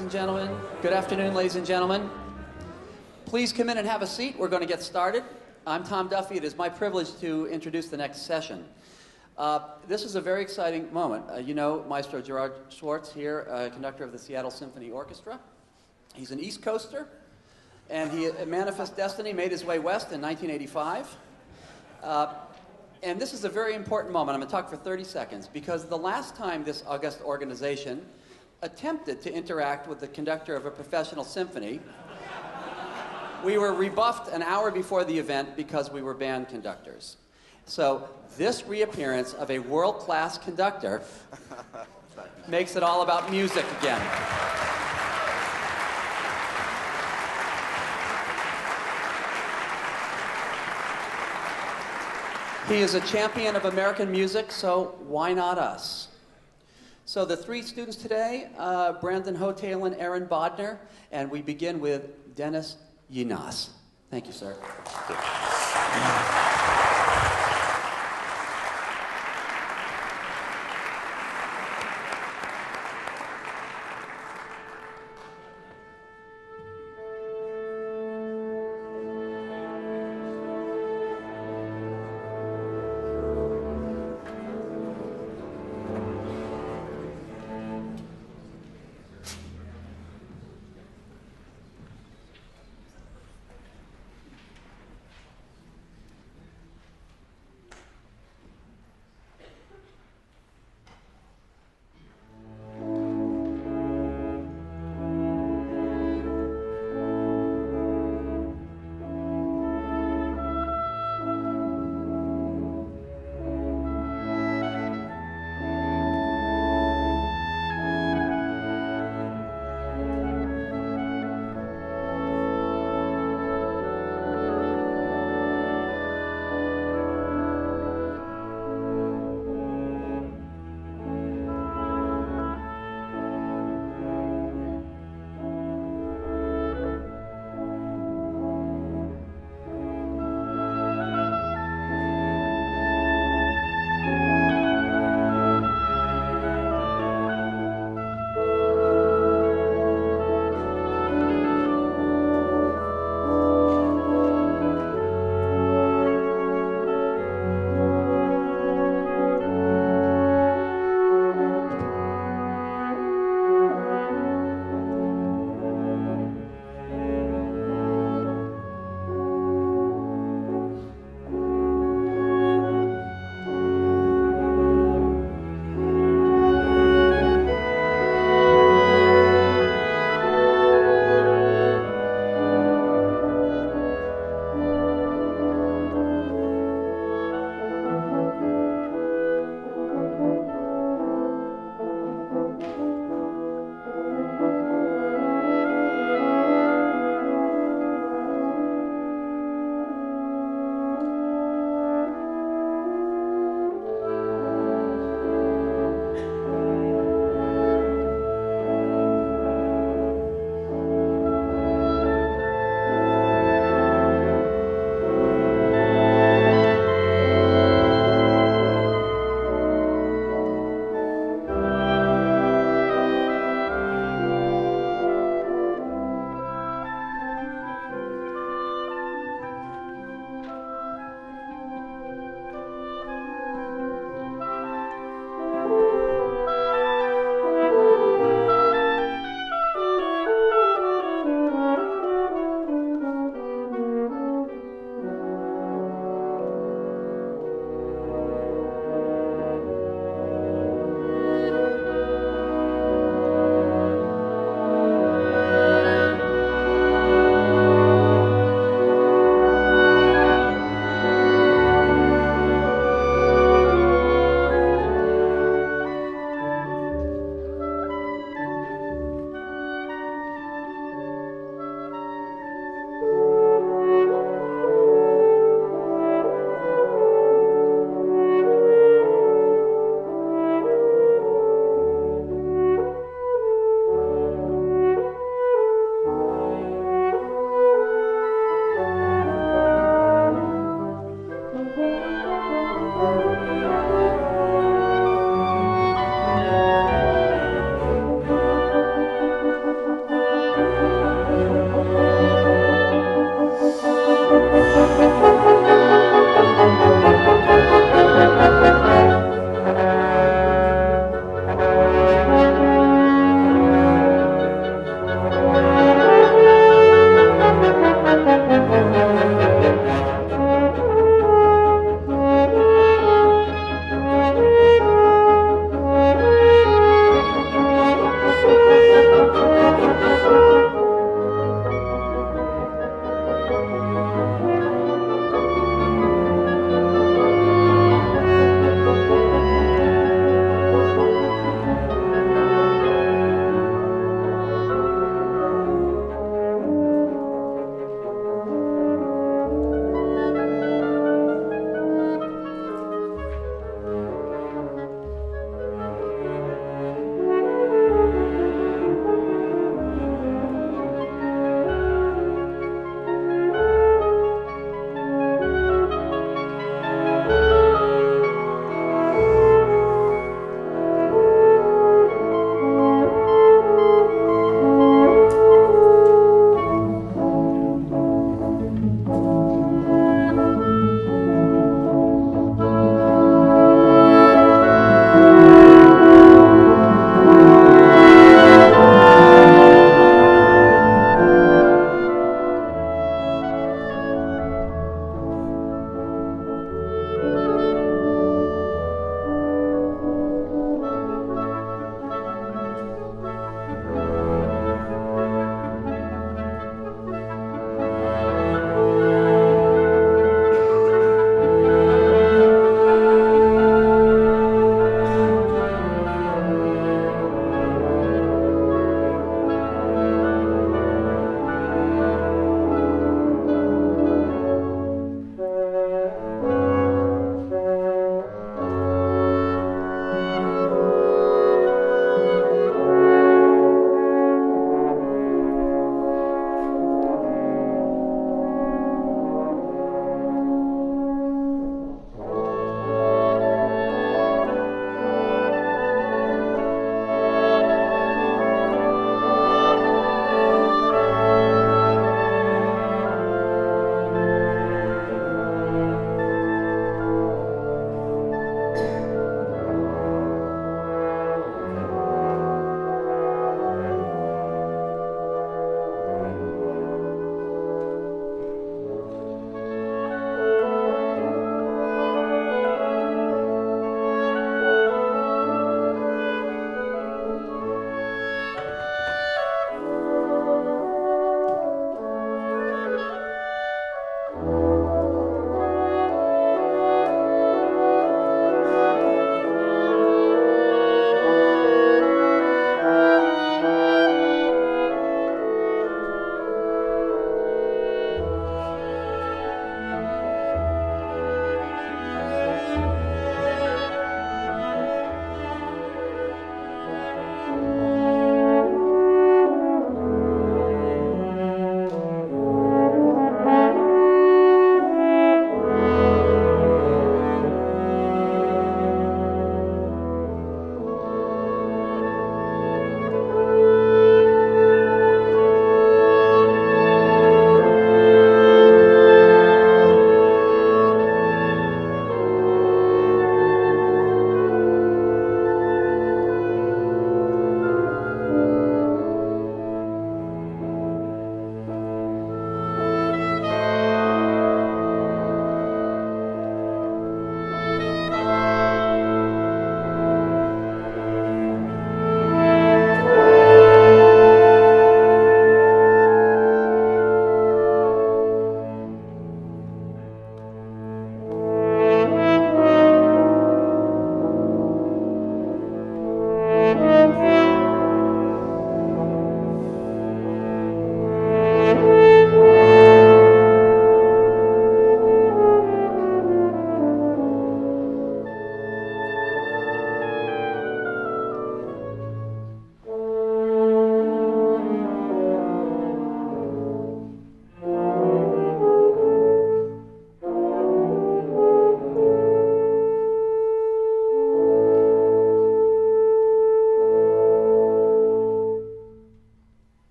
ladies and gentlemen. Good afternoon, ladies and gentlemen. Please come in and have a seat. We're going to get started. I'm Tom Duffy. It is my privilege to introduce the next session. This is a very exciting moment. You know Maestro Gerard Schwartz here, conductor of the Seattle Symphony Orchestra. He's an East Coaster, and he Manifest Destiny made his way west in 1985. And this is a very important moment. I'm going to talk for 30 seconds, because the last time this august organization attempted to interact with the conductor of a professional symphony, we were rebuffed an hour before the event because we were band conductors. So this reappearance of a world-class conductor makes it all about music again. He is a champion of American music, so why not us? So the three students today, Brandon Hotail and Aaron Bodner, and we begin with Dennis Llinás. Thank you, sir.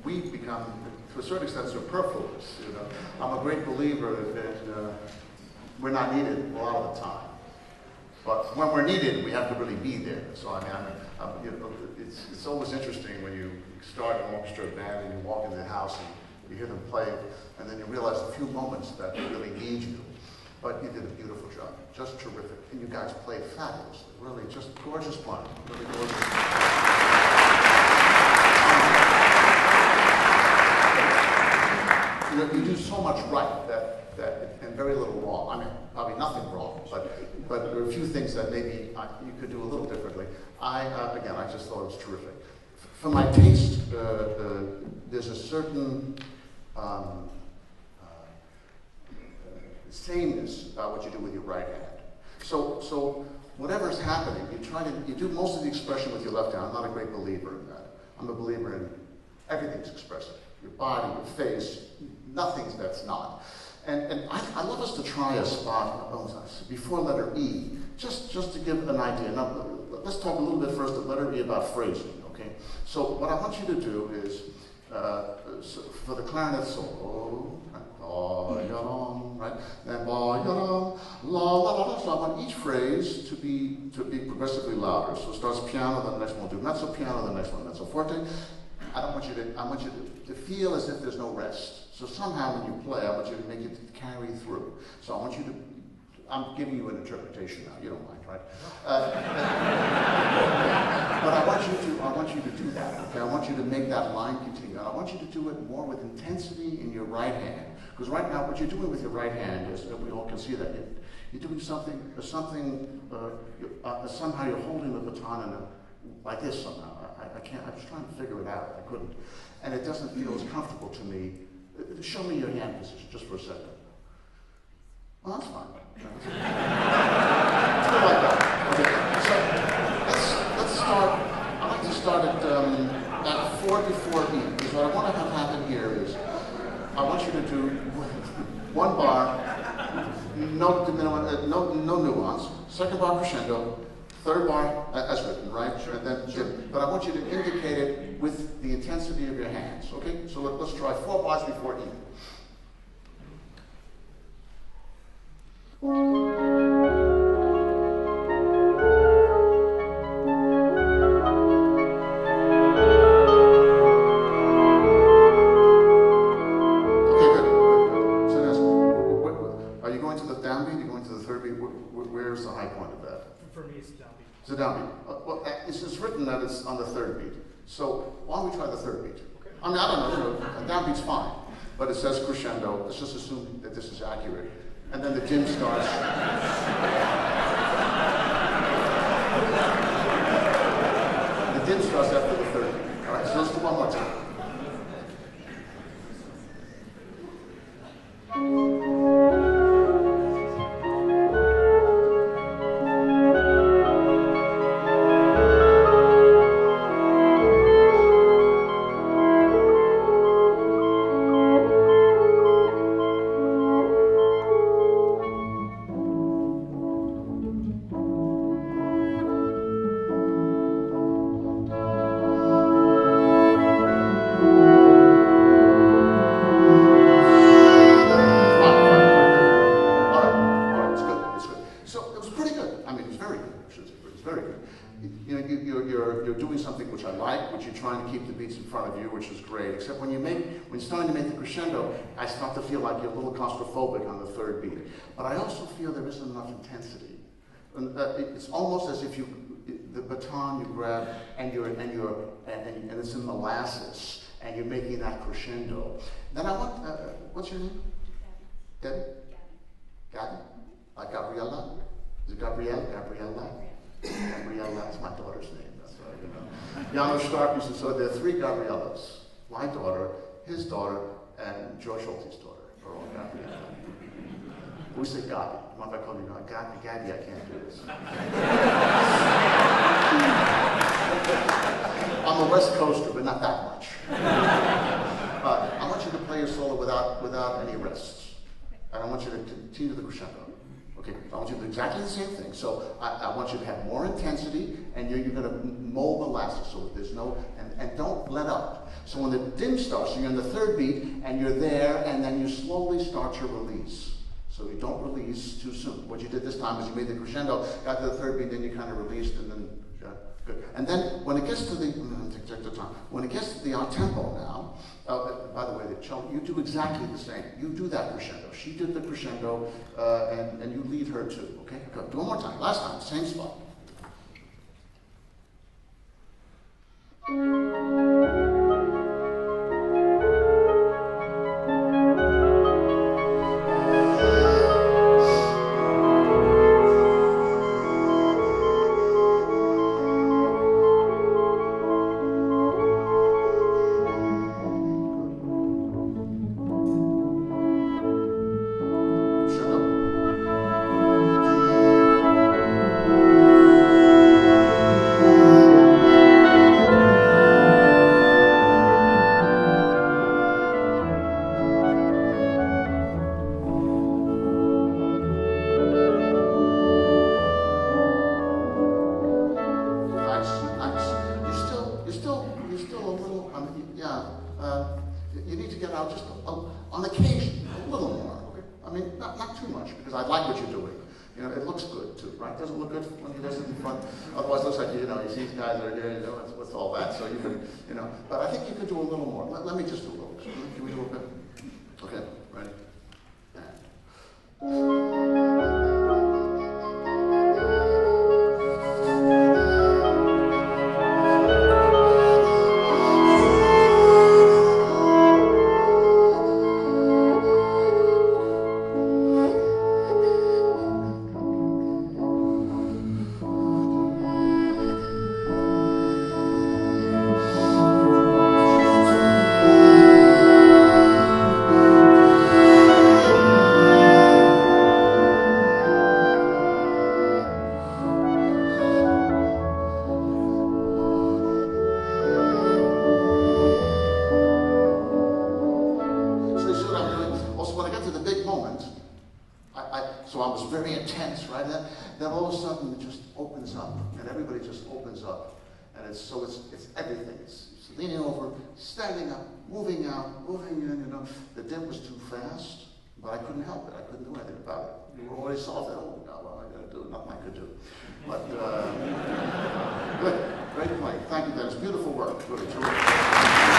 we become, to a certain extent, superfluous. You know, I'm a great believer that we're not needed a lot of the time, but when we're needed, we have to really be there. So I mean, you know, it's always interesting when you start an orchestra band and you walk into the house and you hear them play, and then you realize a few moments that they really need you. But you did a beautiful job, just terrific. And you guys played fabulously, really just gorgeous playing, really gorgeous. You do so much right and very little wrong. I mean, probably nothing wrong, but there are a few things that maybe you could do a little differently. Again, I just thought it was terrific. For my taste, there's a certain sameness about what you do with your right hand. So whatever's happening, you do most of the expression with your left hand. I'm not a great believer in that. I'm a believer in everything's expressive. Your body, your face, nothing's that's not. And I love us to try a spot before letter E, just to give an idea. Now, let's talk a little bit first at letter E about phrasing, okay? So what I want you to do is, so for the clarinet solo, right? Then la la la. So I want each phrase to be progressively louder. So it starts piano, then the next one will do mezzo piano, the next one mezzo forte. I want you to feel as if there's no rest. So somehow when you play, I want you to make it carry through. So I want you to, I'm giving you an interpretation now, you don't mind, right? But I want you to do that, okay? I want you to make that line continue. And I want you to do it more with intensity in your right hand. Because right now, what you're doing with your right hand is, we all can see that, you're doing something, somehow you're holding the baton like this somehow. I can't, I was trying to figure it out, I couldn't. And it doesn't feel as comfortable to me. Show me your hand position, just for a second. Well, that's fine. Like that. Okay, so let's start. I'd like to start at 4 before E, because what I want to have happen here is, I want you to do one bar, no nuance, second bar crescendo, third bar as written, right? Sure. And then, but I want you to indicate it with the intensity of your hands, okay? So let's try 4 bars before E. Where's the high point of that? For me, it's downbeat. It's a downbeat. Well, it's written that it's on the third beat. So why don't we try the third beat? Okay. I mean, I don't know. A downbeat's fine, but it says crescendo. Let's just assume that this is accurate. And then the dim starts. The dim starts after the third beat. All right. So let's do one more time. I start to feel like you're a little claustrophobic on the third beat. But I also feel there isn't enough intensity. And, it's almost as if the baton you grab and it's in molasses and you're making that crescendo. Then I want, what's your name? Debbie? Gabby? Like Gabriella? Is it Gabrielle? Gabriella? Gabriella, that's my daughter's name. That's right, you know. Llinás Stark used to say there are 3 Gabriellas. My daughter, his daughter, and George Schwartz's daughter are all Gabriella. We say Gabi. What if I call you Gabby, I can't do this. I'm a West Coaster, but not that much. I want you to play your solo without any rests. And I want you to continue the crescendo. Okay, I want you to do exactly the same thing. So I want you to have more intensity, and you're going to mold molasses. So there's no, and and don't let up. So when the dim starts, you're in the third beat, and you're there, and then you slowly start your release. So you don't release too soon. What you did this time is you made the crescendo, got to the third beat, then you kind of released, and then good. And then when it gets to the when it gets to the tempo now. By the way, the cello, you do exactly the same. You do that crescendo. She did the crescendo, and you lead her too. Okay, good. Do one more time. Last time, same spot. You need to get out just on occasion, a little more. Okay? I mean, not too much, because I like what you're doing. You know, it looks good too, right? Doesn't it look good when he does it in front? Otherwise, it looks like you know, you see these guys are here, you know, what's all that? So you can, you know. But I think you could do a little more. Let me just do a little. Can we do a bit? Okay, ready? So I was very intense, right? Then all of a sudden it just opens up, and everybody just opens up, and it's everything. It's leaning over, standing up, moving out, moving in. You know, the dip was too fast, but I couldn't help it. I couldn't do anything about it. You were always solved. Oh God, what am I going to do? Nothing I could do. But good, great play. Thank you, Dennis. Beautiful work. Good.